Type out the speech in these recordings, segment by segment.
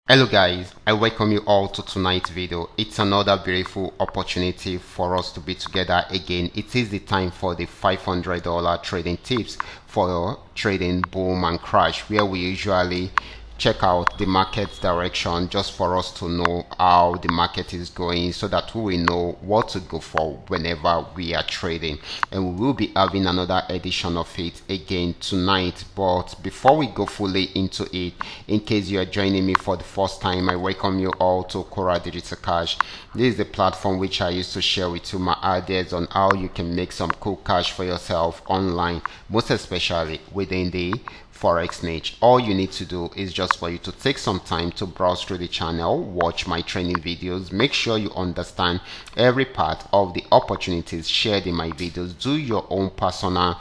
Hello guys, I welcome you all to tonight's video. It's another beautiful opportunity for us to be together again. It is the time for the $500 trading tips for trading boom and crash, where we usually check out the market's direction just for us to know how the market is going, so that we will know what to go for whenever we are trading. And we will be having another edition of it again tonight. But before we go fully into it, in case you are joining me for the first time, I welcome you all to Qora detectorK. This is the platform which I used to share with you my ideas on how you can make some cool cash for yourself online, most especially within the forex niche. All you need to do is just for you to take some time to browse through the channel, watch my training videos, make sure you understand every part of the opportunities shared in my videos, do your own personal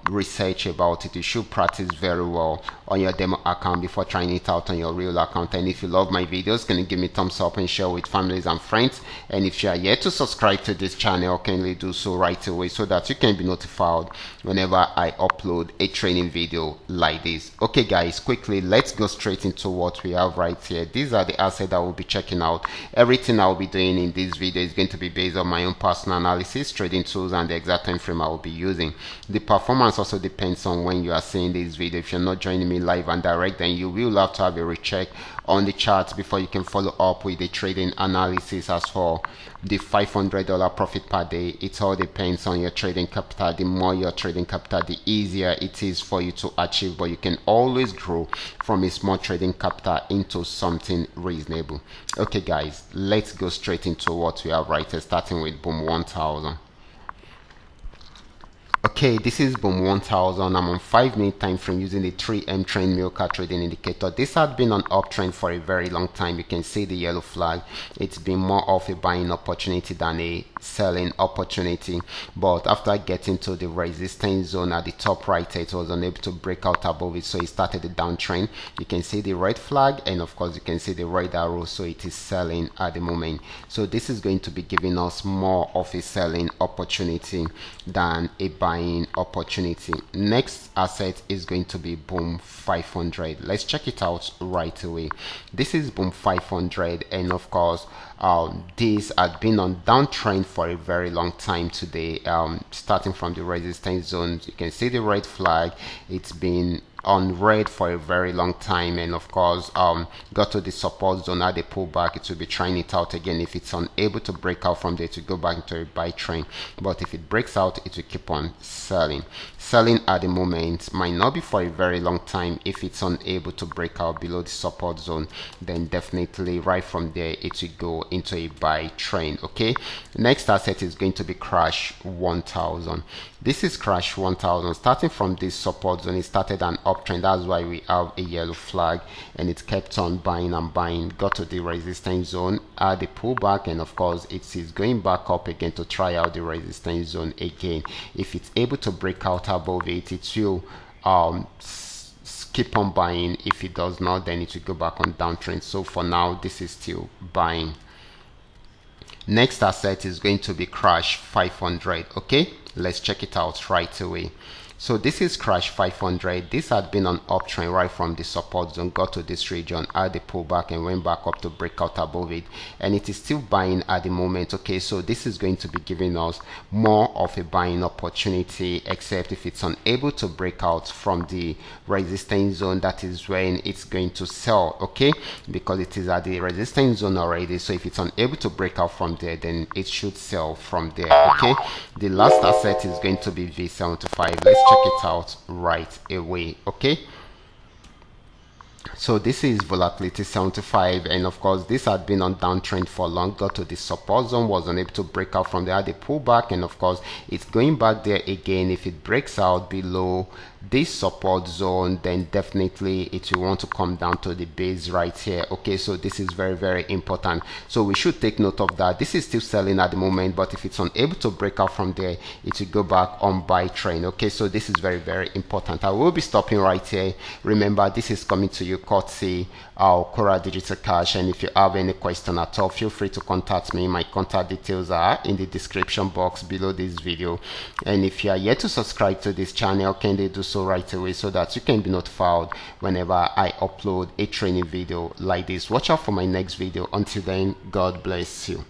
research about it. You should practice very well on your demo account before trying it out on your real account. And if you love my videos, can you give me thumbs up and share with families and friends? And if you are yet to subscribe to this channel, kindly do so right away so that you can be notified whenever I upload a training video like this. Okay guys, quickly let's go straight into what we have right here. These are the assets that we'll be checking out. Everything I'll be doing in this video is going to be based on my own personal analysis, trading tools, and the exact time frame I will be using. The performance also depends on when you are seeing this video. If you're not joining me live and direct, then you will have to have a recheck on the charts before you can follow up with the trading analysis. As for the $500 profit per day, it all depends on your trading capital. The more your trading capital, the easier it is for you to achieve, but you can always grow from a small trading capital into something reasonable. Okay guys, let's go straight into what we have right here, starting with boom 1000. Okay, this is boom 1000. I'm on 5-minute time frame using the 3M trend milker trading indicator. This had been on uptrend for a very long time. You can see the yellow flag. It's been more of a buying opportunity than a selling opportunity, but after getting to the resistance zone at the top right, it was unable to break out above it, so it started the downtrend. You can see the red flag, and of course you can see the red arrow, so it is selling at the moment. So this is going to be giving us more of a selling opportunity than a buying opportunity. Next asset is going to be boom 500. Let's check it out right away. This is boom 500, and of course this had been on downtrend for a very long time today, starting from the resistance zone. You can see the red flag. It's been on red for a very long time, and of course got to the support zone at the pullback. It will be trying it out again. If it's unable to break out from there, to go back into a buy trend, but if it breaks out, it will keep on selling at the moment. Might not be for a very long time. If it's unable to break out below the support zone, then definitely right from there it will go into a buy trend. Okay, next asset is going to be crash 1000. This is crash 1000. Starting from this support zone, it started an uptrend. That's why we have a yellow flag, and it kept on buying and buying. Got to the resistance zone at the pullback, and of course it is going back up again to try out the resistance zone again. If it's able to break out above it, it will keep on buying. If it does not, then it will go back on downtrend. So for now, this is still buying. Next asset is going to be crash 500. Okay, let's check it out right away. So this is crash 500. This had been on uptrend right from the support zone, got to this region, had the pullback, and went back up to break out above it, and it is still buying at the moment. Okay, so this is going to be giving us more of a buying opportunity, except if it's unable to break out from the resistance zone, that is when it's going to sell. Okay, because it is at the resistance zone already, so if it's unable to break out from there, then it should sell from there. Okay, the last asset is going to be V75. Let's check it out right away. Okay, so this is volatility 75, and of course this had been on downtrend for long, got to the support zone, was unable to break out from there, the pullback, and of course it's going back there again. If it breaks out below this support zone, then definitely it will want to come down to the base right here. Okay, so this is very, very important, so we should take note of that. This is still selling at the moment, but if it's unable to break out from there, it will go back on buy trend. Okay, so this is very, very important. I will be stopping right here. Remember, this is coming to you you courtesy Qora Digital Cash. And if you have any question at all, feel free to contact me. My contact details are in the description box below this video. And if you are yet to subscribe to this channel, can they do so right away so that you can be notified whenever I upload a training video like this. Watch out for my next video. Until then, God bless you.